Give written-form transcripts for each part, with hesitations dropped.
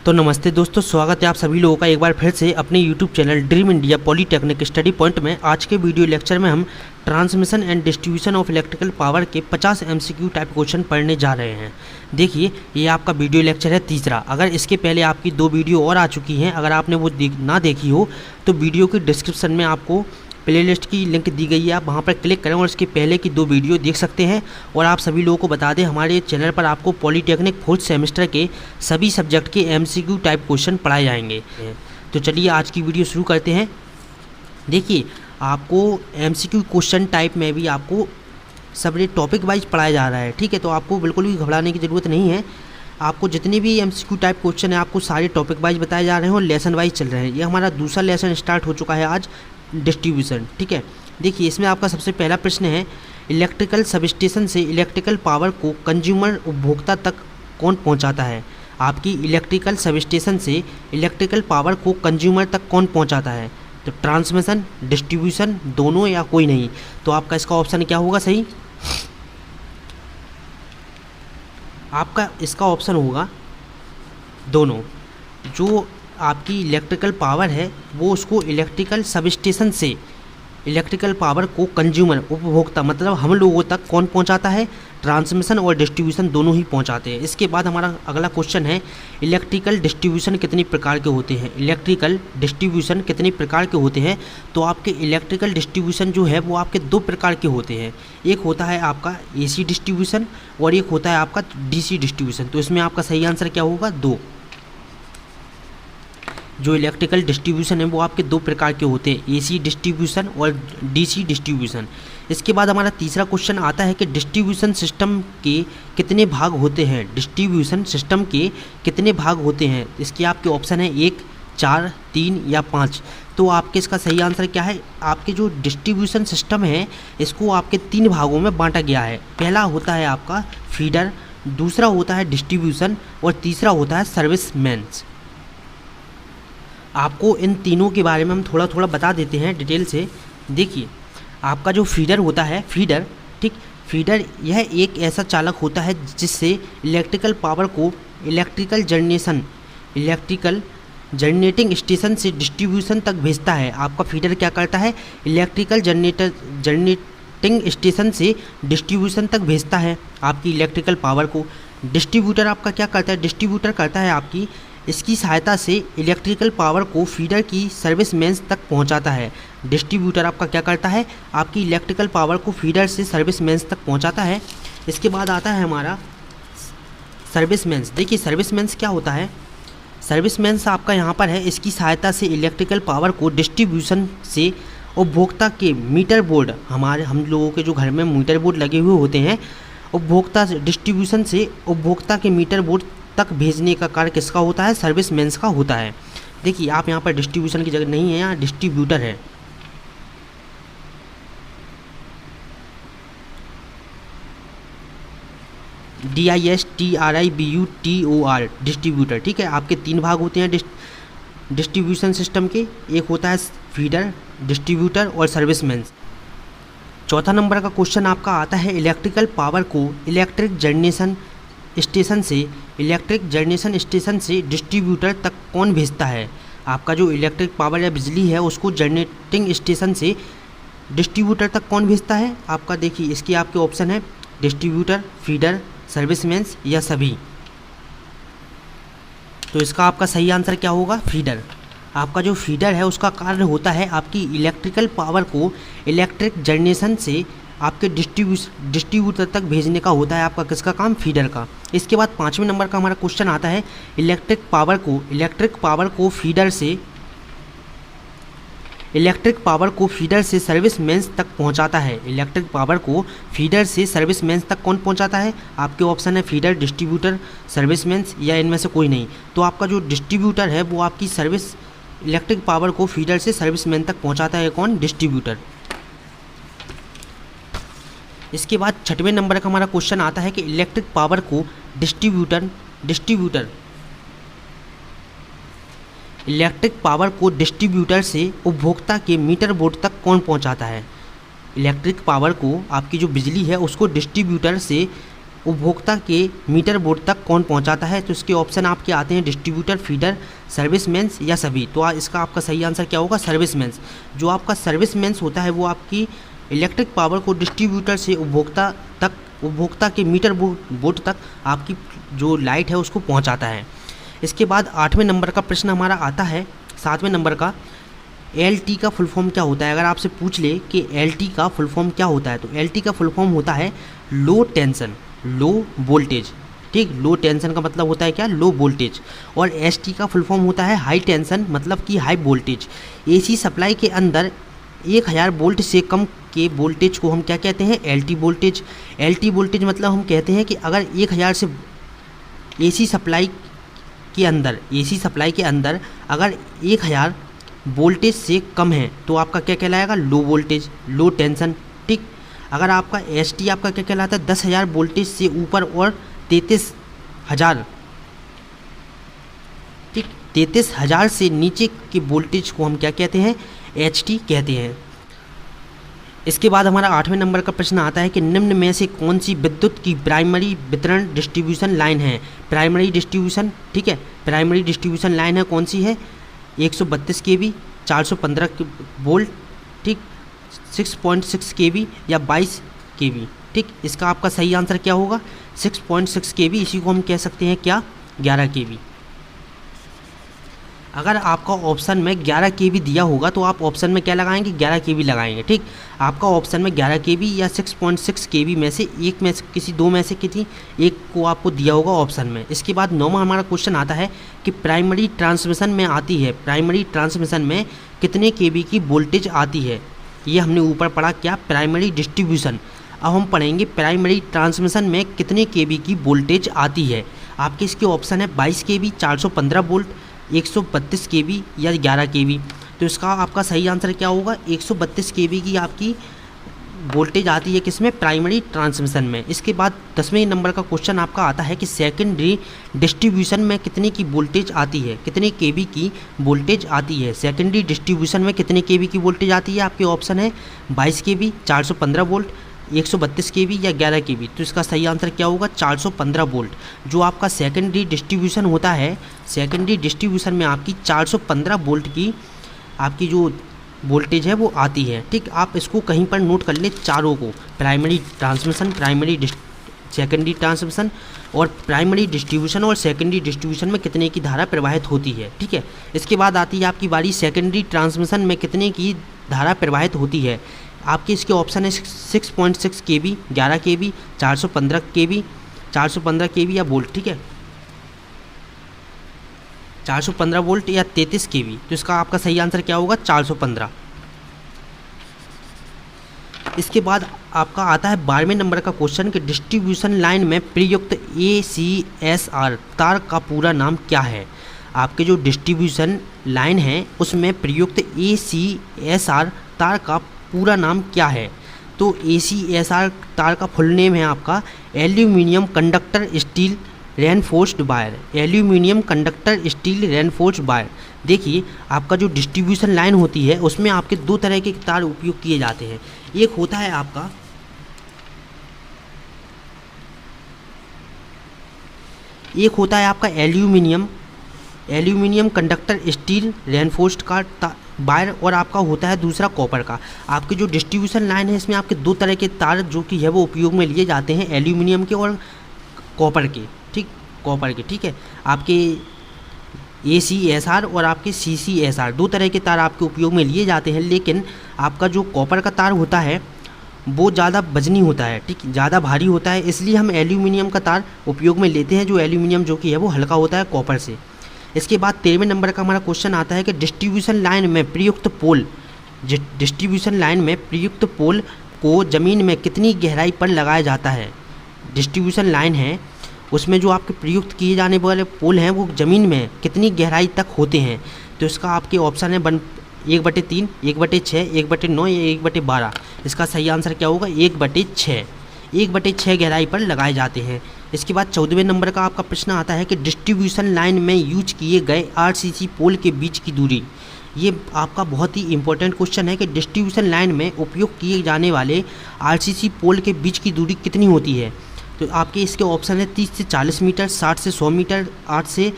तो नमस्ते दोस्तों, स्वागत है आप सभी लोगों का एक बार फिर से अपने YouTube channel dream India polytechnic study point में। आज के वीडियो लेक्चर में हम transmission and distribution of electrical power के 50 MCQ टाइप क्वेश्चन पढ़ने जा रहे हैं। देखिए, ये आपका वीडियो लेक्चर है तीसरा। अगर इसके पहले आपकी 2 वीडियो और आ चुकी हैं, अगर आपने वो ना देखी हो तो वीडियो की डिस्क्रिप्शन में आपको प्लेलिस्ट की लिंक दी गई है, आप वहाँ पर क्लिक करें और इसके पहले की 2 वीडियो देख सकते हैं। और आप सभी लोगों को बता दें, हमारे चैनल पर आपको पॉलीटेक्निक 4th सेमेस्टर के सभी सब्जेक्ट के MCQ टाइप क्वेश्चन पढ़ाए जाएंगे। तो चलिए आज की वीडियो शुरू करते हैं। देखिए, आपको MCQ क्वेश्चन टाइप में भी आपको सब टॉपिक वाइज पढ़ाया जा रहा है, ठीक है। तो आपको बिल्कुल भी घबराने की ज़रूरत नहीं है। आपको जितने भी MCQ टाइप क्वेश्चन है आपको सारे टॉपिक वाइज बताए जा रहे हैं और लेसन वाइज चल रहे हैं। ये हमारा दूसरा लेसन स्टार्ट हो चुका है आज, डिस्ट्रीब्यूशन, ठीक है। देखिए, इसमें आपका सबसे पहला प्रश्न है, इलेक्ट्रिकल सबस्टेशन से इलेक्ट्रिकल पावर को कंज्यूमर उपभोक्ता तक कौन पहुंचाता है। आपकी इलेक्ट्रिकल सबस्टेशन से इलेक्ट्रिकल पावर को कंज्यूमर तक कौन पहुंचाता है। तो ट्रांसमिशन, डिस्ट्रीब्यूशन, दोनों या कोई नहीं। तो आपका इसका ऑप्शन क्या होगा सही? आपका इसका ऑप्शन होगा दोनों। जो आपकी इलेक्ट्रिकल पावर है वो उसको इलेक्ट्रिकल सबस्टेशन से इलेक्ट्रिकल पावर को कंज्यूमर उपभोक्ता मतलब हम लोगों तक कौन पहुंचाता है। ट्रांसमिशन और डिस्ट्रीब्यूशन दोनों ही पहुंचाते हैं। इसके बाद हमारा अगला क्वेश्चन है, इलेक्ट्रिकल डिस्ट्रीब्यूशन कितने प्रकार के होते हैं। इलेक्ट्रिकल डिस्ट्रीब्यूशन कितने प्रकार के होते हैं। तो आपके इलेक्ट्रिकल डिस्ट्रीब्यूशन जो है वो आपके 2 प्रकार के होते हैं। एक होता है आपका AC डिस्ट्रीब्यूशन और एक होता है आपका DC डिस्ट्रीब्यूशन। तो इसमें आपका सही आंसर क्या होगा? 2। जो इलेक्ट्रिकल डिस्ट्रीब्यूशन है वो आपके 2 प्रकार के होते हैं, AC डिस्ट्रीब्यूशन और DC डिस्ट्रीब्यूशन। इसके बाद हमारा तीसरा क्वेश्चन आता है कि डिस्ट्रीब्यूशन सिस्टम के कितने भाग होते हैं। डिस्ट्रीब्यूशन सिस्टम के कितने भाग होते हैं। इसके आपके ऑप्शन है 1, 4, 3 या 5। तो आपके इसका सही आंसर क्या है? आपके जो डिस्ट्रीब्यूशन सिस्टम है इसको आपके 3 भागों में बांटा गया है। पहला होता है आपका फीडर, दूसरा होता है डिस्ट्रीब्यूशन और तीसरा होता है सर्विसमैन्स। आपको इन तीनों के बारे में हम थोड़ा थोड़ा बता देते हैं डिटेल से। देखिए, आपका जो फीडर होता है, फीडर, ठीक, फीडर यह एक ऐसा चालक होता है जिससे इलेक्ट्रिकल पावर को इलेक्ट्रिकल जनरेटिंग स्टेशन से डिस्ट्रीब्यूशन तक भेजता है। आपका फीडर क्या करता है? इलेक्ट्रिकल जनरेटिंग स्टेशन से डिस्ट्रीब्यूशन तक भेजता है आपकी इलेक्ट्रिकल पावर को। डिस्ट्रीब्यूटर आपका क्या करता है? डिस्ट्रीब्यूटर करता है आपकी इसकी सहायता से इलेक्ट्रिकल पावर को फीडर की सर्विसमैन्स तक पहुंचाता है। डिस्ट्रीब्यूटर आपका क्या करता है? आपकी इलेक्ट्रिकल पावर को फीडर से सर्विसमैन्स तक पहुंचाता है। इसके बाद आता है हमारा सर्विसमैन्स। देखिए, सर्विसमैन्स क्या होता है? सर्विसमैन्स आपका यहाँ पर है, इसकी सहायता से इलेक्ट्रिकल पावर को डिस्ट्रीब्यूशन से उपभोक्ता के मीटर बोर्ड, हम लोगों के जो घर में मीटर बोर्ड लगे हुए होते हैं, उपभोक्ता डिस्ट्रीब्यूशन से उपभोक्ता के मीटर बोर्ड तक भेजने का कार्य किसका होता है? सर्विसमैन्स का होता है। देखिए, आप यहाँ पर डिस्ट्रीब्यूशन की जगह नहीं है, यहाँ डिस्ट्रीब्यूटर है। DISTRIBUTOR, डिस्ट्रीब्यूटर, ठीक है। आपके 3 भाग होते हैं डिस्ट्रीब्यूशन सिस्टम के। एक होता है फीडर, डिस्ट्रीब्यूटर और सर्विसमैन्स। चौथा नंबर का क्वेश्चन आपका आता है, इलेक्ट्रिकल पावर को इलेक्ट्रिक जनरेशन स्टेशन से डिस्ट्रीब्यूटर तक कौन भेजता है। आपका जो इलेक्ट्रिक पावर या बिजली है उसको जनरेटिंग स्टेशन से डिस्ट्रीब्यूटर तक कौन भेजता है। आपका देखिए, इसके आपके ऑप्शन है डिस्ट्रीब्यूटर, फीडर, सर्विसमैन्स या सभी। तो इसका आपका सही आंसर क्या होगा? फीडर। आपका जो फीडर है उसका कार्य होता है आपकी इलेक्ट्रिकल पावर को इलेक्ट्रिक जनरेशन से आपके डिस्ट्रीब्यूटर तक भेजने का होता है। आपका किसका काम? फीडर का। इसके बाद 5वें नंबर का हमारा क्वेश्चन आता है, इलेक्ट्रिक पावर को फीडर से सर्विसमैन्स तक पहुंचाता है। इलेक्ट्रिक पावर को फीडर से सर्विसमैन्स तक कौन पहुंचाता है? आपके ऑप्शन है फीडर, डिस्ट्रीब्यूटर, सर्विसमैन्स या इनमें से कोई नहीं। तो आपका जो डिस्ट्रीब्यूटर है वो आपकी इलेक्ट्रिक पावर को फीडर से सर्विसमैन तक पहुंचाता है। कौन? डिस्ट्रीब्यूटर। इसके बाद 6वें नंबर का हमारा क्वेश्चन आता है कि इलेक्ट्रिक पावर को डिस्ट्रीब्यूटर से उपभोक्ता के मीटर बोर्ड तक कौन पहुंचाता है। इलेक्ट्रिक पावर को, आपकी जो बिजली है उसको डिस्ट्रीब्यूटर से उपभोक्ता के मीटर बोर्ड तक कौन पहुंचाता है? तो इसके ऑप्शन आपके आते हैं डिस्ट्रीब्यूटर, फीडर, सर्विसमेंस या सभी। तो इसका आपका सही आंसर क्या होगा? सर्विसमेंस। जो आपका सर्विसमेंस होता है वो आपकी इलेक्ट्रिक पावर को डिस्ट्रीब्यूटर से उपभोक्ता के मीटर बोर्ड तक आपकी जो लाइट है उसको पहुंचाता है। इसके बाद 8वें नंबर का प्रश्न हमारा आता है 7वें नंबर का, LT का फुल फॉर्म क्या होता है? अगर आपसे पूछ ले कि LT का फुल फॉर्म क्या होता है, तो LT का फुल फॉर्म होता है लो टेंशन, लो वोल्टेज। ठीक, लो टेंशन का मतलब होता है क्या? Low voltage. और ST का फुल फॉर्म होता है हाई टेंशन, मतलब कि हाई वोल्टेज। AC सप्लाई के अंदर 1000 वोल्ट से कम के वोल्टेज को हम क्या कहते हैं? LT voltage. LT वोल्टेज मतलब हम कहते हैं कि अगर 1000 से AC सप्लाई के अंदर अगर 1000 वोल्टेज से कम है तो आपका क्या कहलाएगा? लो वोल्टेज, लो टेंशन। ठीक, अगर आपका ST आपका क्या कहलाता है? 10,000 वोल्टेज से ऊपर और 33,000, ठीक, 33,000 से नीचे के वोल्टेज को हम क्या कहते हैं? HT कहते हैं। इसके बाद हमारा 8वें नंबर का प्रश्न आता है कि निम्न में से कौन सी विद्युत की प्राइमरी वितरण डिस्ट्रीब्यूशन लाइन है? प्राइमरी डिस्ट्रीब्यूशन, ठीक है, प्राइमरी डिस्ट्रीब्यूशन लाइन है कौन सी है? 132 kV, 415 वोल्ट, ठीक, 6.6 kV या 22 kV। ठीक, इसका आपका सही आंसर क्या होगा? 6.6 kV। इसी को हम कह सकते हैं क्या? 11 kV। अगर आपका ऑप्शन में 11 kV दिया होगा तो आप ऑप्शन में क्या लगाएंगे? 11 kV लगाएंगे। ठीक, आपका ऑप्शन में 11 kV या 6.6 kV में से एक में किसी दो में से किसी एक को आपको दिया होगा ऑप्शन में। इसके बाद 9वां हमारा क्वेश्चन आता है कि प्राइमरी ट्रांसमिशन में आती है, प्राइमरी ट्रांसमिशन में कितने kV की वोल्टेज आती है? ये हमने ऊपर पढ़ा क्या? Primary distribution. अब हम पढ़ेंगे प्राइमरी ट्रांसमिशन में कितने kV की वोल्टेज आती है। आपके इसके ऑप्शन है 22 kV, 415 वोल्ट, 132 kV या 11 kV। तो इसका आपका सही आंसर क्या होगा? 132 kV की आपकी वोल्टेज आती है किसमें? प्राइमरी ट्रांसमिशन में। इसके बाद 10वें नंबर का क्वेश्चन आपका आता है कि सेकेंडरी डिस्ट्रीब्यूशन में कितने की वोल्टेज आती है? कितने kV की वोल्टेज आती है? सेकेंडरी डिस्ट्रीब्यूशन में कितने kV की वोल्टेज आती है? आपके ऑप्शन है 22 kV, 415 वोल्ट, 132 kV या 11 kV। तो इसका सही आंसर क्या होगा? 415 वोल्ट। जो आपका सेकेंडरी डिस्ट्रीब्यूशन होता है, सेकेंडरी डिस्ट्रीब्यूशन में आपकी 415 वोल्ट की आपकी जो वोल्टेज है वो आती है। ठीक, आप इसको कहीं पर नोट कर लें चारों को, प्राइमरी ट्रांसमिशन, सेकेंडरी ट्रांसमिशन और प्राइमरी डिस्ट्रीब्यूशन और सेकेंडरी डिस्ट्रीब्यूशन में कितने की धारा प्रवाहित होती है। ठीक है, इसके बाद आती है आपकी बारी सेकेंडरी ट्रांसमिशन में कितने की धारा प्रवाहित होती है। आपके इसके ऑप्शन है 6.6 kV, 11 kV, 415 kV, 415 kV या वोल्ट। ठीक है, 415 वोल्ट या 33 kV। तो इसका आपका सही आंसर क्या होगा? 415। इसके बाद आपका आता है 12वें नंबर का क्वेश्चन कि डिस्ट्रीब्यूशन लाइन में प्रयुक्त ACSR तार का पूरा नाम क्या है? आपके जो डिस्ट्रीब्यूशन लाइन है उसमें प्रयुक्त ACSR तार का पूरा नाम क्या है? तो ACSR तार का फुल नेम है आपका aluminium conductor steel reinforced wire, aluminium conductor steel reinforced wire. देखिए, आपका जो डिस्ट्रीब्यूशन लाइन होती है उसमें आपके दो तरह के तार उपयोग किए जाते हैं। एक होता है आपका एल्यूमिनियम कंडक्टर स्टील रेनफोर्स्ड का वायर और आपका होता है दूसरा कॉपर का। आपकी जो डिस्ट्रीब्यूशन लाइन है इसमें आपके दो तरह के तार जो कि है वो उपयोग में लिए जाते हैं, एल्यूमिनियम के और कॉपर के। ठीक, कॉपर के। ठीक है, आपके ACSR और आपके CCSR दो तरह के तार आपके उपयोग में लिए जाते हैं, लेकिन आपका जो कॉपर का तार होता है वो ज़्यादा वजनी होता है। ठीक, ज़्यादा भारी होता है, इसलिए हम एल्यूमिनियम का तार उपयोग में लेते हैं, जो एल्यूमिनियम जो कि है वो हल्का होता है कॉपर से। इसके बाद 13वें नंबर का हमारा क्वेश्चन आता है कि डिस्ट्रीब्यूशन लाइन में प्रयुक्त पोल को ज़मीन में कितनी गहराई पर लगाया जाता है? डिस्ट्रीब्यूशन लाइन है उसमें जो आपके प्रयुक्त किए जाने वाले पोल हैं वो ज़मीन में कितनी गहराई तक होते हैं? तो इसका आपके ऑप्शन है 1/3, 1/6, 1/9 या 1/12। इसका सही आंसर क्या होगा? 1/6। 1/6 गहराई पर लगाए जाते हैं। इसके बाद 14वें नंबर का आपका प्रश्न आता है कि डिस्ट्रीब्यूशन लाइन में यूज किए गए RCC पोल के बीच की दूरी। ये आपका बहुत ही इंपॉर्टेंट क्वेश्चन है कि डिस्ट्रीब्यूशन लाइन में उपयोग किए जाने वाले RCC पोल के बीच की दूरी कितनी होती है? तो आपके इसके ऑप्शन है 30 से 40 मीटर, 60 से 100 मीटर, 8 से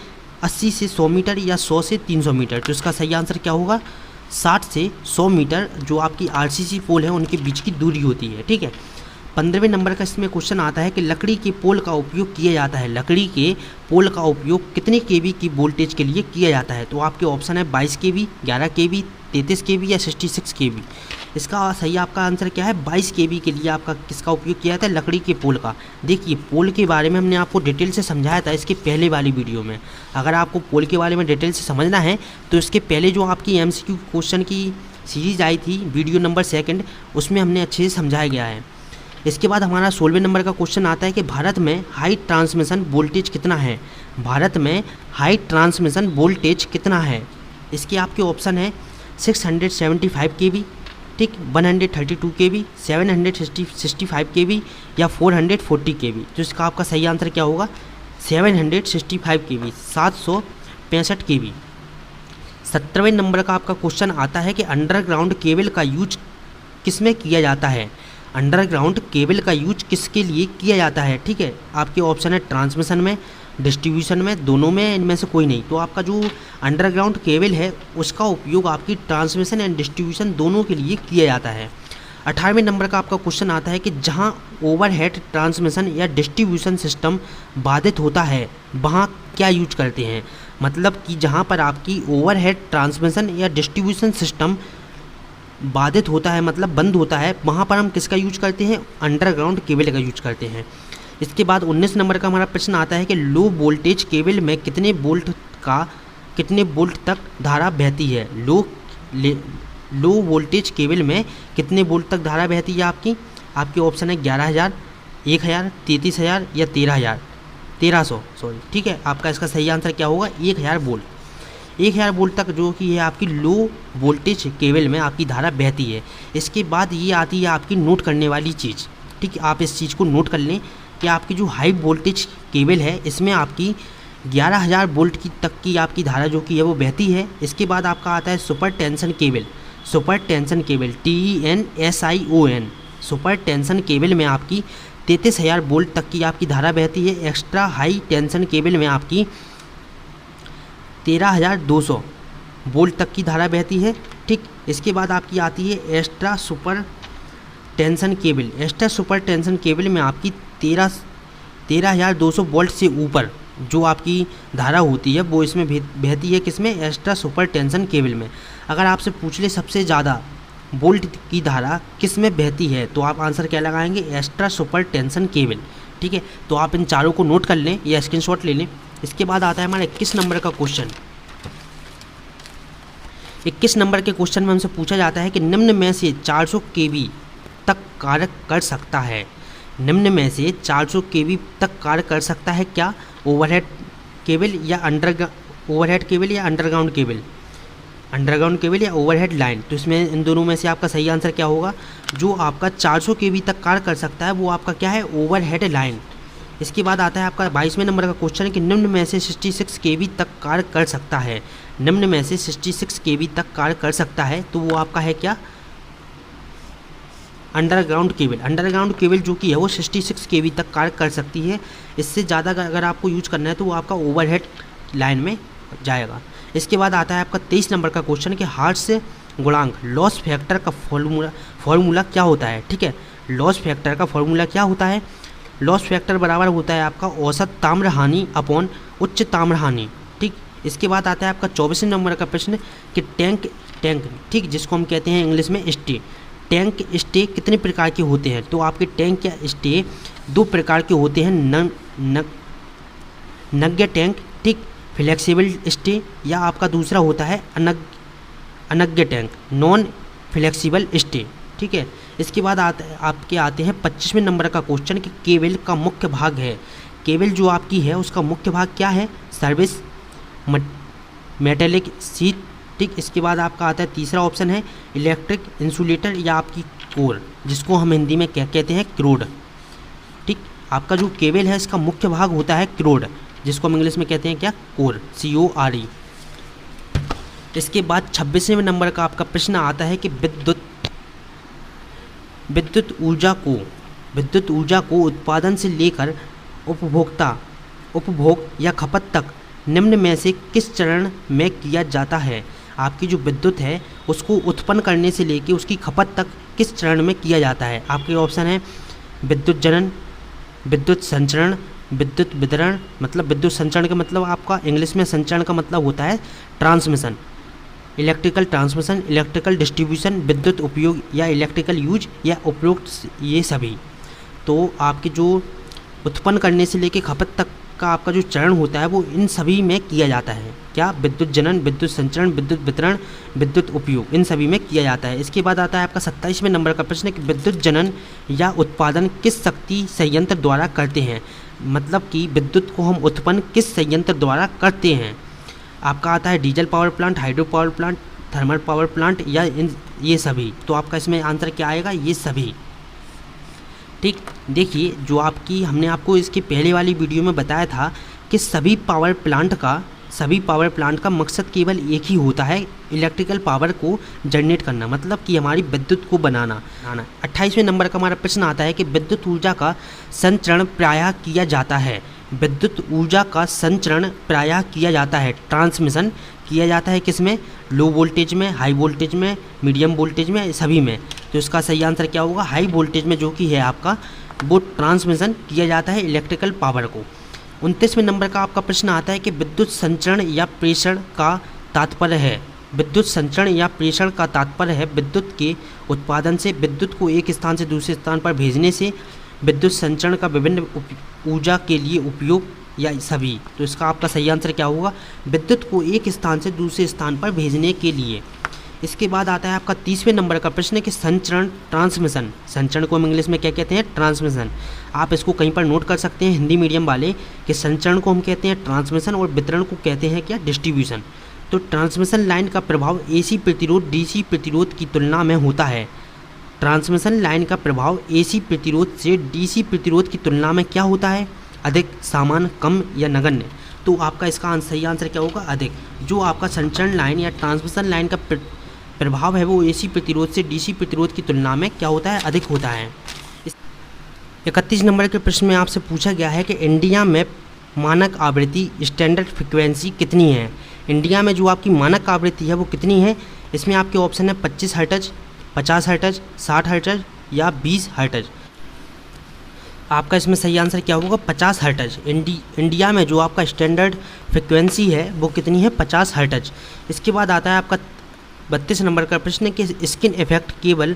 80 से 100 मीटर या 100 से 300 मीटर। तो इसका सही आंसर क्या होगा? 60 से 100 मीटर जो आपकी आरसीसी पोल है उनके बीच की दूरी होती है। ठीक है। 15वें नंबर का इसमें क्वेश्चन आता है कि लकड़ी के पोल का उपयोग किया जाता है, लकड़ी के पोल का उपयोग कितने केवी की वोल्टेज के लिए किया जाता है? तो आपके ऑप्शन है 22 केवी, 11 केवी, 33 केवी या 66 केवी। इसका सही आपका आंसर क्या है? 22 केवी के लिए आपका किसका उपयोग किया जाता है? लकड़ी के पोल का। देखिए पोल के बारे में हमने आपको डिटेल से समझाया था इसके पहले वाली वीडियो में। अगर आपको पोल के बारे में डिटेल से समझना है तो इसके पहले जो आपकी एमसीक्यू क्वेश्चन की सीरीज आई थी वीडियो नंबर 2, उसमें हमने अच्छे से समझाया गया है। इसके बाद हमारा 16वें नंबर का क्वेश्चन आता है कि भारत में हाई ट्रांसमिशन वोल्टेज कितना है? भारत में हाई ट्रांसमिशन वोल्टेज कितना है? इसके आपके ऑप्शन है 675 केवी, ठीक, 132 केवी, 765 केवी या 440 केवी। तो इसका आपका सही आंसर क्या होगा? 765 केवी, 765 केवी। 17वें नंबर का आपका क्वेश्चन आता है कि अंडरग्राउंड केबल का यूज किस में किया जाता है? अंडरग्राउंड केबल का यूज किसके लिए किया जाता है? ठीक है। आपके ऑप्शन है ट्रांसमिशन में, डिस्ट्रीब्यूशन में, दोनों में, इनमें से कोई नहीं। तो आपका जो अंडरग्राउंड केबल है उसका उपयोग आपकी ट्रांसमिशन एंड डिस्ट्रीब्यूशन दोनों के लिए किया जाता है। 18वें नंबर का आपका क्वेश्चन आता है कि जहां ओवरहेड ट्रांसमिशन या डिस्ट्रीब्यूशन सिस्टम बाधित होता है वहां क्या यूज करते हैं? मतलब कि जहां पर आपकी ओवरहेड ट्रांसमिशन या डिस्ट्रीब्यूशन सिस्टम बाधित होता है, मतलब बंद होता है, वहाँ पर हम किसका यूज करते हैं? अंडरग्राउंड केबल का यूज करते हैं। इसके बाद 19 नंबर का हमारा प्रश्न आता है कि लो वोल्टेज केबल में कितने वोल्ट तक धारा बहती है? लो वोल्टेज केबल में कितने वोल्ट तक धारा बहती है आपकी? आपके ऑप्शन है 11,000, 1,000, 33,000 या 1300 सॉरी। ठीक है। आपका इसका सही आंसर क्या होगा? 1,000 वोल्ट। 1,000 वोल्ट तक जो कि है आपकी लो वोल्टेज केबल में आपकी धारा बहती है। इसके बाद ये आती है आपकी नोट करने वाली चीज़। ठीक है। आप इस चीज़ को नोट कर लें कि आपकी जो हाई वोल्टेज केबल है इसमें आपकी 11,000 वोल्ट की तक की आपकी धारा जो कि है वो बहती है। इसके बाद आपका आता है super tension cable. Super tension cable TENSION। Super tension cable में आपकी 33,000 वोल्ट तक की आपकी धारा बहती है। एक्स्ट्रा हाई टेंशन केबल में आपकी 13,200 वोल्ट तक की धारा बहती है। ठीक। इसके बाद आपकी आती है extra super tension cable. Extra super tension cable में आपकी 13,200 वोल्ट से ऊपर जो आपकी धारा होती है वो इसमें बहती है। किसमें? एक्स्ट्रा सुपर टेंशन केबल में। अगर आपसे पूछ ले सबसे ज़्यादा वोल्ट की धारा किस में बहती है तो आप आंसर क्या लगाएंगे? Extra super tension cable. ठीक है। तो आप इन चारों को नोट कर लें या स्क्रीनशॉट ले लें। इसके बाद आता है हमारा 21 नंबर का क्वेश्चन। 21 नंबर के क्वेश्चन में हमसे पूछा जाता है कि निम्न में से 400 केवी तक कार्य कर सकता है? निम्न में से 400 केवी तक कार्य कर सकता है क्या? ओवरहेड केबल या ओवरहेड केबल या अंडरग्राउंड केबल? अंडरग्राउंड केबल या ओवरहेड लाइन? तो इसमें इन दोनों में से आपका सही आंसर क्या होगा? जो आपका 400 केवी तक कार्य कर सकता है वो आपका क्या है? Overhead line. इसके बाद आता है आपका 22वें नंबर का क्वेश्चन कि निम्न में से 66 केवी तक कार्य कर सकता है? निम्न में से 66 केवी तक कार्य कर सकता है तो वो आपका है क्या? Underground cable. अंडरग्राउंड केबल जो कि है वो 66 केवी तक कार्य कर सकती है। इससे ज़्यादा अगर आपको यूज करना है तो वो आपका ओवरहेड लाइन में जाएगा। इसके बाद आता है आपका 23 नंबर का क्वेश्चन कि हार्ट्स गुणांक लॉस फैक्टर का फॉर्मूला क्या होता है? ठीक है। लॉस फैक्टर का फॉर्मूला क्या होता है? लॉस फैक्टर बराबर होता है आपका औसत ताम्र हानि अपॉन उच्च ताम्र हानि। ठीक। इसके बाद आता है आपका 24वें नंबर का प्रश्न कि टैंक ठीक, जिसको हम कहते हैं इंग्लिश में स्टे। टैंक स्टे कितने प्रकार के होते हैं? तो आपके टैंक या स्टे 2 प्रकार के होते हैं। नग्य टैंक, ठीक, फ्लेक्सिबल स्टे, या आपका दूसरा होता है अनग्य टैंक, नॉन फ्लेक्सिबल स्टे। ठीक है। इसके बाद आपके आते हैं 25वें नंबर का क्वेश्चन कि केबल का मुख्य भाग है। केबल जो आपकी है उसका मुख्य भाग क्या है? Service metallic sheath. ठीक। इसके बाद आपका आता है तीसरा ऑप्शन है इलेक्ट्रिक इंसुलेटर या आपकी कोर, जिसको हम हिंदी में क्या कहते हैं? क्रोड। ठीक। आपका जो केबल है इसका मुख्य भाग होता है क्रोड, जिसको हम इंग्लिश में कहते हैं क्या? Core, CORE। इसके बाद 26वें नंबर का आपका प्रश्न आता है कि विद्युत ऊर्जा को विद्युत ऊर्जा को उत्पादन से लेकर उपभोग या खपत तक निम्न में से किस चरण में किया जाता है। आपकी जो विद्युत है उसको उत्पन्न करने से लेकर उसकी खपत तक किस चरण में किया जाता है। आपके ऑप्शन है विद्युत जनन, विद्युत संचरण, विद्युत वितरण। मतलब विद्युत संचरण का मतलब आपका इंग्लिश में संचरण का मतलब होता है transmission, electrical transmission, electrical distribution, विद्युत उपयोग या इलेक्ट्रिकल यूज या उपरोक्त ये सभी। तो आपके जो उत्पन्न करने से लेकर खपत तक का आपका जो चरण होता है वो इन सभी में किया जाता है। क्या? विद्युत जनन, विद्युत संचरण, विद्युत वितरण, विद्युत उपयोग, इन सभी में किया जाता है। इसके बाद आता है आपका 27वें नंबर का प्रश्न कि विद्युत जनन या उत्पादन किस शक्ति संयंत्र द्वारा करते हैं। मतलब कि विद्युत को हम उत्पन्न किस संयंत्र द्वारा करते हैं। आपका आता है diesel power plant, hydro power plant, thermal power plant या ये सभी। तो आपका इसमें आंसर क्या आएगा? ये सभी। ठीक, देखिए जो आपकी हमने आपको इसके पहले वाली वीडियो में बताया था कि सभी पावर प्लांट का मकसद केवल एक ही होता है, इलेक्ट्रिकल पावर को जनरेट करना, मतलब कि हमारी विद्युत को बनाना। 28वें नंबर का हमारा प्रश्न आता है कि विद्युत ऊर्जा का संचरण प्रायः किया जाता है। विद्युत ऊर्जा का संचरण प्रायः किया जाता है, ट्रांसमिशन किया जाता है किसमें? लो वोल्टेज में, हाई वोल्टेज में, मीडियम वोल्टेज में, सभी में। तो इसका सही आंसर क्या होगा? हाई वोल्टेज में जो कि है आपका वो ट्रांसमिशन किया जाता है इलेक्ट्रिकल पावर को। 29वें नंबर का आपका प्रश्न आता है कि विद्युत संचरण या प्रेषण का तात्पर्य है। विद्युत संचरण या प्रेषण का तात्पर्य है विद्युत के उत्पादन से, विद्युत को एक स्थान से दूसरे स्थान पर भेजने से, विद्युत संचरण का विभिन्न ऊर्जा के लिए उपयोग या सभी। तो इसका आपका सही आंसर क्या होगा? विद्युत को एक स्थान से दूसरे स्थान पर भेजने के लिए। इसके बाद आता है आपका 30वें नंबर का प्रश्न कि संचरण, ट्रांसमिशन, संचरण को हम इंग्लिश में क्या कहते हैं? ट्रांसमिशन। आप इसको कहीं पर नोट कर सकते हैं हिंदी मीडियम वाले कि संचरण को हम कहते हैं ट्रांसमिशन और वितरण को कहते हैं क्या? डिस्ट्रीब्यूशन। तो ट्रांसमिशन लाइन का प्रभाव एसी प्रतिरोध डीसी प्रतिरोध की तुलना में होता है। ट्रांसमिशन लाइन का प्रभाव एसी प्रतिरोध से डीसी प्रतिरोध की तुलना में क्या होता है? अधिक, सामान्य, कम या नगण्य। तो आपका इसका सही आंसर क्या होगा? अधिक। जो आपका संचरण लाइन या ट्रांसमिशन लाइन का प्रभाव है वो एसी प्रतिरोध से डीसी प्रतिरोध की तुलना में क्या होता है? अधिक होता है। 31 नंबर के प्रश्न में आपसे पूछा गया है कि इंडिया में मानक आवृत्ति स्टैंडर्ड फ्रिक्वेंसी कितनी है। इंडिया में जो आपकी मानक आवृत्ति है वो कितनी है? इसमें आपके ऑप्शन है 25 हर्ट्ज, 50 हर्ट्ज, 60 हर्ट्ज या 20 हर्ट्ज। आपका इसमें सही आंसर क्या होगा? 50 हर्ट्ज। इंडिया में जो आपका स्टैंडर्ड फ्रिक्वेंसी है वो कितनी है? 50 हर्ट्ज। इसके बाद आता है आपका 32 नंबर का प्रश्न कि स्किन इफेक्ट केवल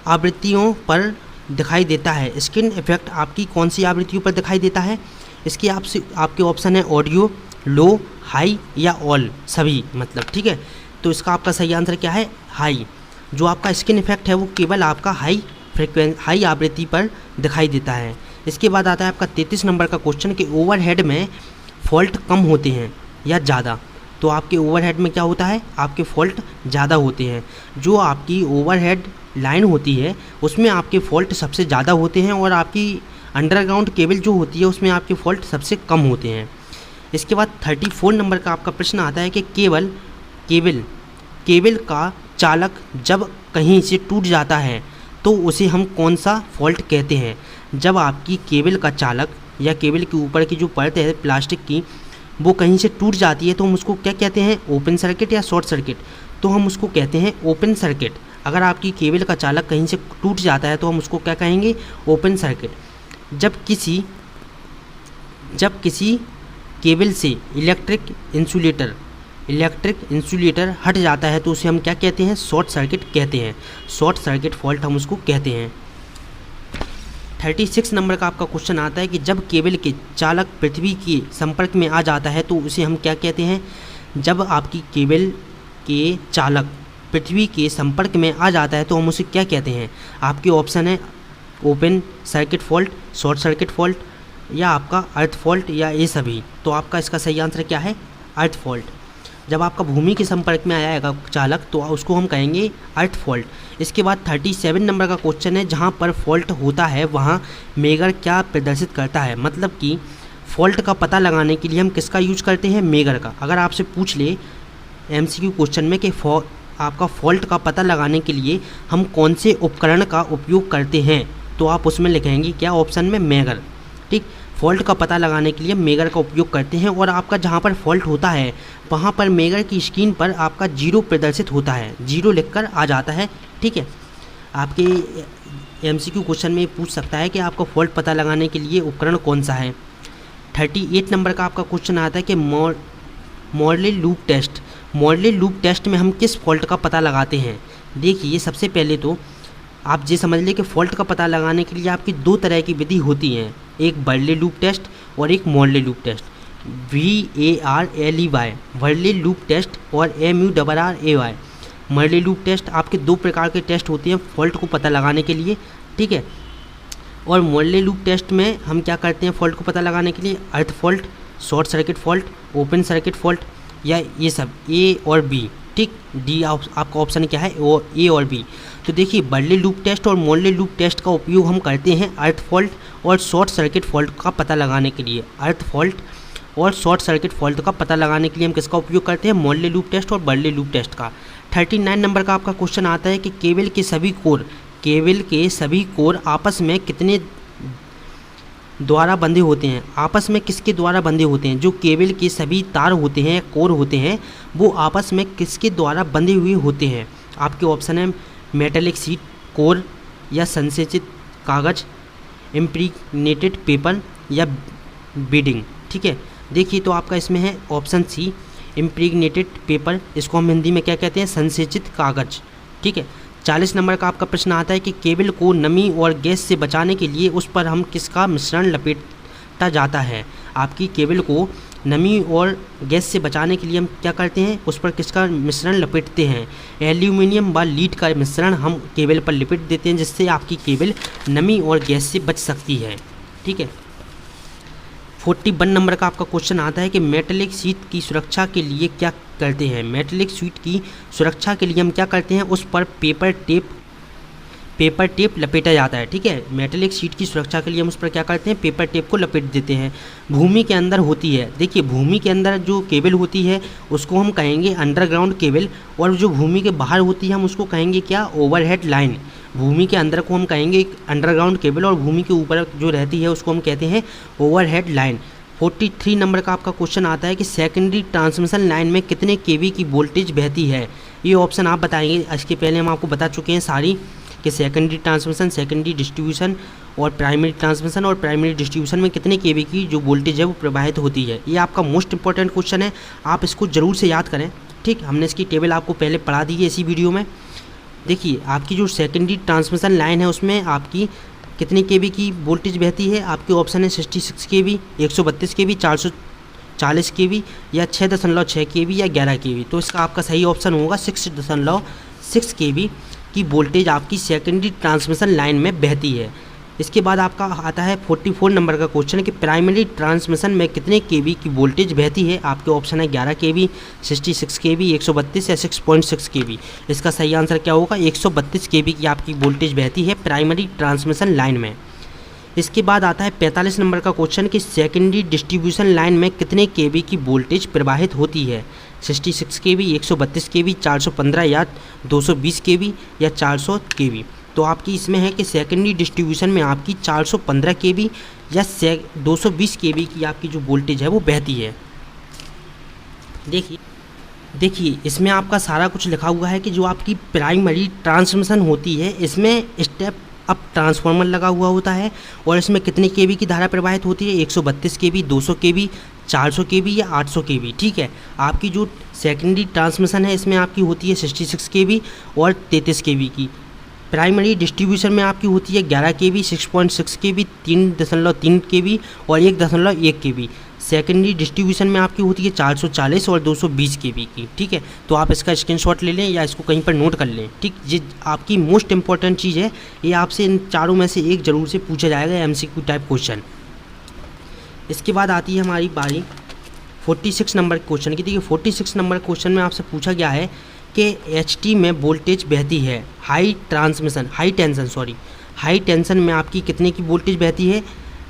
आवृत्तियों पर दिखाई देता है। स्किन इफेक्ट आपकी कौन सी आवृत्तियों पर दिखाई देता है? इसके आपके ऑप्शन है ऑडियो, लो, हाई या ऑल, सभी मतलब। ठीक है, तो इसका आपका सही आंसर क्या है? हाई। जो आपका स्किन इफेक्ट है वो केवल आपका हाई आवृत्ति पर दिखाई देता है। इसके बाद आता है आपका 33 नंबर का क्वेश्चन कि ओवरहेड में फॉल्ट कम होते हैं या ज़्यादा। तो आपके ओवरहेड में क्या होता है? आपके फॉल्ट ज़्यादा होते हैं। जो आपकी ओवरहेड लाइन होती है उसमें आपके फॉल्ट सबसे ज़्यादा होते हैं और आपकी अंडरग्राउंड केबल जो होती है उसमें आपके फॉल्ट सबसे कम होते हैं। इसके बाद 34 नंबर का आपका प्रश्न आता है कि केबल का चालक जब कहीं से टूट जाता है तो उसे हम कौन सा फॉल्ट कहते हैं। जब आपकी केबल का चालक या केबल के ऊपर की जो परत है प्लास्टिक की वो कहीं से टूट जाती है तो हम उसको क्या कहते हैं? ओपन सर्किट या शॉर्ट सर्किट। तो हम उसको कहते हैं ओपन सर्किट। अगर आपकी केबल का चालक कहीं से टूट जाता है तो हम उसको क्या कहेंगे? Open circuit. जब किसी केबल से इलेक्ट्रिक इंसुलेटर हट जाता है तो उसे हम क्या कहते हैं? शॉर्ट सर्किट कहते हैं। शॉर्ट सर्किट फॉल्ट हम उसको कहते हैं। 36 नंबर का आपका क्वेश्चन आता है कि जब केबल के चालक पृथ्वी के संपर्क में आ जाता है तो उसे हम क्या कहते हैं? जब आपकी केबल के चालक पृथ्वी के संपर्क में आ जाता है तो हम उसे क्या कहते हैं? आपके ऑप्शन है open circuit fault, short circuit fault या आपका अर्थ फॉल्ट या ये सभी। तो आपका इसका सही आंसर क्या है? अर्थ फॉल्ट। जब आपका भूमि के संपर्क में आएगा चालक तो उसको हम कहेंगे अर्थ फॉल्ट। इसके बाद 37 नंबर का क्वेश्चन है जहाँ पर फॉल्ट होता है वहाँ मेगर क्या प्रदर्शित करता है। मतलब कि फॉल्ट का पता लगाने के लिए हम किसका यूज करते हैं? मेगर का। अगर आपसे पूछ ले MCQ क्वेश्चन में कि आपका फॉल्ट का पता लगाने के लिए हम कौन से उपकरण का उपयोग करते हैं तो आप उसमें लिखेंगे क्या, ऑप्शन में मेगर। ठीक, फॉल्ट का पता लगाने के लिए मेगर का उपयोग करते हैं और आपका जहाँ पर फॉल्ट होता है वहाँ पर मेगर की स्क्रीन पर आपका 0 प्रदर्शित होता है, 0 लिखकर आ जाता है। ठीक है, आपके एमसीक्यू क्वेश्चन में पूछ सकता है कि आपका फॉल्ट पता लगाने के लिए उपकरण कौन सा है। 38 नंबर का आपका क्वेश्चन आता है कि model loop test. Model loop test में हम किस फॉल्ट का पता लगाते हैं। देखिए, सबसे पहले तो आप ये समझ लें कि फॉल्ट का पता लगाने के लिए आपकी 2 तरह की विधि होती हैं, एक वर्ले लूप टेस्ट और एक मॉडले loop test. VARLEY Varley loop test और MURRAY मॉडले लूप टेस्ट। आपके 2 प्रकार के टेस्ट होते हैं फॉल्ट को पता लगाने के लिए। ठीक है, और मॉडले लूप टेस्ट में हम क्या करते हैं फॉल्ट को पता लगाने के लिए, अर्थ fault, short circuit fault, open circuit fault, या ये सब A और B। ठीक, डी आपका ऑप्शन क्या है, A और B। तो देखिए, वर्ले लूप टेस्ट और मॉडले लूप टेस्ट का उपयोग हम करते हैं अर्थ फॉल्ट और शॉर्ट सर्किट फॉल्ट का पता लगाने के लिए। अर्थ फॉल्ट और शॉर्ट सर्किट फॉल्ट का पता लगाने के लिए हम किसका उपयोग करते हैं, मॉडले लूप टेस्ट और वर्ले लूप टेस्ट का। 39 नंबर का आपका क्वेश्चन आता है कि केबल के सभी कोर आपस में कितने द्वारा बंधे होते हैं। आपस में किसके द्वारा बंधे होते हैं, जो केबल के सभी तार होते हैं, कोर होते हैं, वो आपस में किसके द्वारा बंधे हुए होते हैं। आपके ऑप्शन है मेटेलिक शीट कोर, या संसेचित कागज़, इम्प्रीग्नेटेड पेपर, या बीडिंग। ठीक है, देखिए तो आपका इसमें है ऑप्शन सी, इम्प्रीग्नेटेड पेपर। इसको हम हिंदी में क्या कहते हैं, संसेचित कागज़। ठीक है, 40 नंबर का आपका प्रश्न आता है कि केबल को नमी और गैस से बचाने के लिए उस पर हम किसका मिश्रण लपेटा जाता है। आपकी केबल को नमी और गैस से बचाने के लिए हम क्या करते हैं, उस पर किसका मिश्रण लपेटते हैं। एल्यूमिनियम व लीड का मिश्रण हम केबल पर लपेट देते हैं, जिससे आपकी केबल नमी और गैस से बच सकती है। ठीक है, 41 नंबर का आपका क्वेश्चन आता है कि मेटेलिक शीट की सुरक्षा के लिए क्या करते हैं। मेटेलिक शीट की सुरक्षा के लिए हम क्या करते हैं, उस पर पेपर टेप लपेटा जाता है। ठीक है, मेटेलिक शीट की सुरक्षा के लिए हम उस पर क्या करते हैं, पेपर टेप को लपेट देते हैं। भूमि के अंदर होती है, देखिए भूमि के अंदर जो केबल होती है उसको हम कहेंगे अंडरग्राउंड केबल, और जो भूमि के बाहर होती है हम उसको कहेंगे क्या, ओवरहेड लाइन। भूमि के अंदर को हम कहेंगे एक अंडरग्राउंड केबल, और भूमि के ऊपर जो रहती है उसको हम कहते हैं ओवरहेड लाइन। 43 नंबर का आपका क्वेश्चन आता है कि सेकेंडरी ट्रांसमिशन लाइन में कितने केवी की वोल्टेज बहती है। ये ऑप्शन आप बताएंगे, इसके पहले हम आपको बता चुके हैं सारी, कि सेकेंडरी ट्रांसमिशन, सेकेंडरी डिस्ट्रीब्यूशन और प्राइमरी ट्रांसमिशन और प्राइमरी डिस्ट्रीब्यूशन में कितने केवी की जो वोल्टेज है वो प्रवाहित होती है। ये आपका मोस्ट इंपॉर्टेंट क्वेश्चन है, आप इसको ज़रूर से याद करें। ठीक, हमने इसकी टेबल आपको पहले पढ़ा दी है इसी वीडियो में। देखिए, आपकी जो सेकेंडरी ट्रांसमिशन लाइन है उसमें आपकी कितने केवी की वोल्टेज बहती है। आपके ऑप्शन है 66 केवी, 132 केवी, 440 केवी, या 6.6 केवी, या 11 केवी। तो इसका आपका सही ऑप्शन होगा 6.6 केवी की वोल्टेज आपकी सेकेंडरी ट्रांसमिशन लाइन में बहती है। इसके बाद आपका आता है 44 नंबर का क्वेश्चन कि प्राइमरी ट्रांसमिशन में कितने केवी की वोल्टेज बहती है। आपके ऑप्शन है 11 केवी, 66 केवी, 132 या 6.6 केवी। इसका सही आंसर क्या होगा, 132 केवी की आपकी वोल्टेज बहती है प्राइमरी ट्रांसमिशन लाइन में। इसके बाद आता है 45 नंबर का क्वेश्चन कि सेकेंडरी डिस्ट्रीब्यूशन लाइन में कितने केवी की वोल्टेज प्रवाहित होती है। 66 केवी, 132 केवी, 415 या 220 केवी, या 400 केवी। तो आपकी इसमें है कि सेकेंडरी डिस्ट्रीब्यूशन में आपकी 415 केवी या 220 केवी की आपकी जो वोल्टेज है वो बहती है। देखिए इसमें आपका सारा कुछ लिखा हुआ है कि जो आपकी प्राइमरी ट्रांसमिशन होती है इसमें स्टेप अप ट्रांसफार्मर लगा हुआ होता है, और इसमें कितने केवी की धारा प्रवाहित होती है, 132 केवी, 200 केवी, 400 केवी या 800 केवी। ठीक है, आपकी जो सेकेंडरी ट्रांसमिशन है इसमें आपकी होती है 66 केवी और 33 केवी की। प्राइमरी डिस्ट्रीब्यूशन में आपकी होती है 11 केवी, 6.6 केवी, 3.3 केवी और 1.1 केवी। सेकेंडरी डिस्ट्रीब्यूशन में आपकी होती है 440 और 220 केवी की। ठीक है, तो आप इसका स्क्रीनशॉट ले लें या इसको कहीं पर नोट कर लें। ठीक, ये आपकी मोस्ट इंपॉर्टेंट चीज़ है, ये आपसे इन चारों में से एक जरूर से पूछा जाएगा एमसीक्यू टाइप क्वेश्चन। इसके बाद आती है हमारी बारी 46 नंबर क्वेश्चन की। देखिए 46 नंबर क्वेश्चन में आपसे पूछा गया है कि HT में वोल्टेज बहती है हाई टेंशन में आपकी कितने की वोल्टेज बहती है,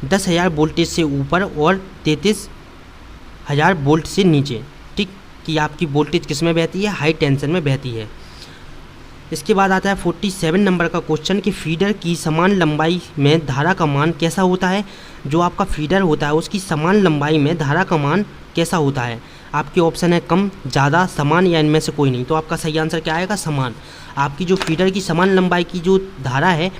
10,000 वोल्टेज से ऊपर और 33,000 वोल्ट से नीचे। ठीक, कि आपकी वोल्टेज किस में बहती है, हाई टेंशन में बहती है। इसके बाद आता है 47 नंबर का क्वेश्चन कि फीडर की समान लंबाई में धारा का मान कैसा होता है। जो आपका फीडर होता है उसकी समान लंबाई में धारा का मान कैसा होता है। आपके ऑप्शन है कम, ज़्यादा, समान या इनमें से कोई नहीं। तो आपका सही आंसर क्या आएगा, समान। आपकी जो फीडर की समान लंबाई की जो धारा है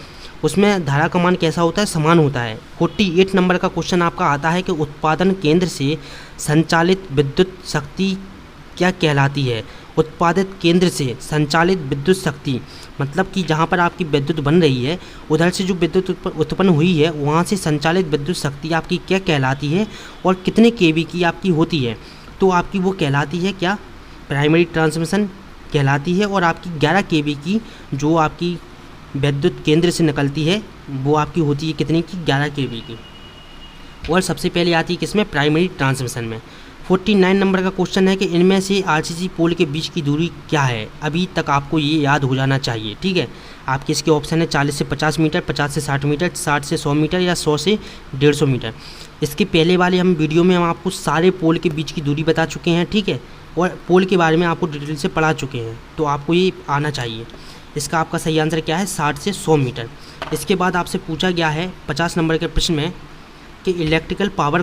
उसमें धारा का मान कैसा होता है, समान होता है। 48 नंबर का क्वेश्चन आपका आता है कि उत्पादन केंद्र से संचालित विद्युत शक्ति क्या कहलाती है। उत्पादित केंद्र से संचालित विद्युत शक्ति मतलब कि जहाँ पर आपकी विद्युत बन रही है उधर से जो विद्युत उत्पन्न हुई है वहाँ से संचालित विद्युत शक्ति आपकी क्या कहलाती है और कितने केवी की आपकी होती है। तो आपकी वो कहलाती है क्या, प्राइमरी ट्रांसमिशन कहलाती है। और आपकी 11 केवी की जो आपकी विद्युत केंद्र से निकलती है वो आपकी होती है कितनी की, 11 केवी की। और सबसे पहले आती है किसमें, प्राइमरी ट्रांसमिशन में। 49 नंबर का क्वेश्चन है कि इनमें से आरसीसी पोल के बीच की दूरी क्या है। अभी तक आपको ये याद हो जाना चाहिए, ठीक है। आपके इसके ऑप्शन है 40 से 50 मीटर, 50 से 60 मीटर, 60 से 100 मीटर या 100 से 150 मीटर। इसके पहले वाले हम वीडियो में हम आपको सारे पोल के बीच की दूरी बता चुके हैं, ठीक है, और पोल के बारे में आपको डिटेल से पढ़ा चुके हैं। तो आपको ये आना चाहिए। इसका आपका सही आंसर क्या है, 60 से 100 मीटर। इसके बाद आपसे पूछा गया है 50 नंबर के प्रश्न में कि इलेक्ट्रिकल पावर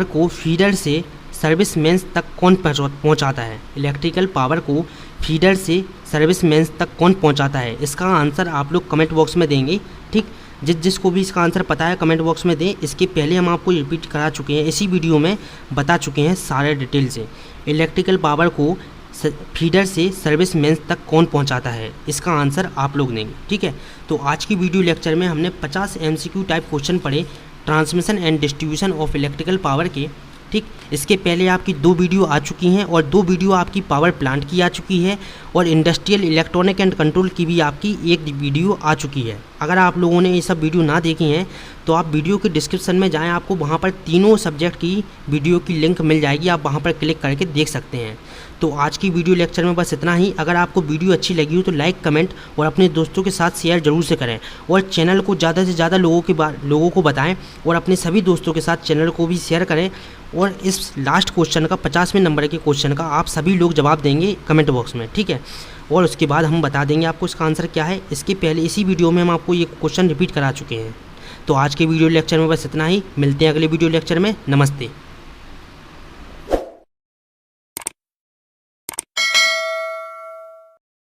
को फीडर से सर्विस मेंस तक कौन पहुंचाता है। इलेक्ट्रिकल पावर को फीडर से सर्विस मेंस तक कौन पहुंचाता है। इसका आंसर आप लोग कमेंट बॉक्स में देंगे, ठीक। जिसको भी इसका आंसर पता है कमेंट बॉक्स में दें। इसके पहले हम आपको रिपीट करा चुके हैं, इसी वीडियो में बता चुके हैं सारे डिटेल से। इलेक्ट्रिकल पावर को फीडर से सर्विस मेंस तक कौन पहुंचाता है, इसका आंसर आप लोग देंगे, ठीक है। तो आज की वीडियो लेक्चर में हमने 50 MCQ टाइप क्वेश्चन पढ़े transmission and distribution of electrical power के, ठीक। इसके पहले आपकी 2 वीडियो आ चुकी हैं और 2 वीडियो आपकी पावर प्लांट की आ चुकी है और इंडस्ट्रियल इलेक्ट्रॉनिक एंड कंट्रोल की भी आपकी एक वीडियो आ चुकी है। अगर आप लोगों ने ये सब वीडियो ना देखी हैं तो आप वीडियो के डिस्क्रिप्शन में जाएं, आपको वहाँ पर तीनों सब्जेक्ट की वीडियो की लिंक मिल जाएगी, आप वहाँ पर क्लिक करके देख सकते हैं। तो आज की वीडियो लेक्चर में बस इतना ही। अगर आपको वीडियो अच्छी लगी हो तो लाइक, कमेंट और अपने दोस्तों के साथ शेयर जरूर से करें और चैनल को ज़्यादा से ज़्यादा लोगों को बताएं और अपने सभी दोस्तों के साथ चैनल को भी शेयर करें। और इस लास्ट क्वेश्चन का 50वें नंबर के क्वेश्चन का आप सभी लोग जवाब देंगे कमेंट बॉक्स में, ठीक है। और उसके बाद हम बता देंगे आपको इसका आंसर क्या है। इसके पहले इसी वीडियो में हम आपको ये क्वेश्चन रिपीट करा चुके हैं। तो आज के वीडियो लेक्चर में बस इतना ही। मिलते हैं अगले वीडियो लेक्चर में। नमस्ते।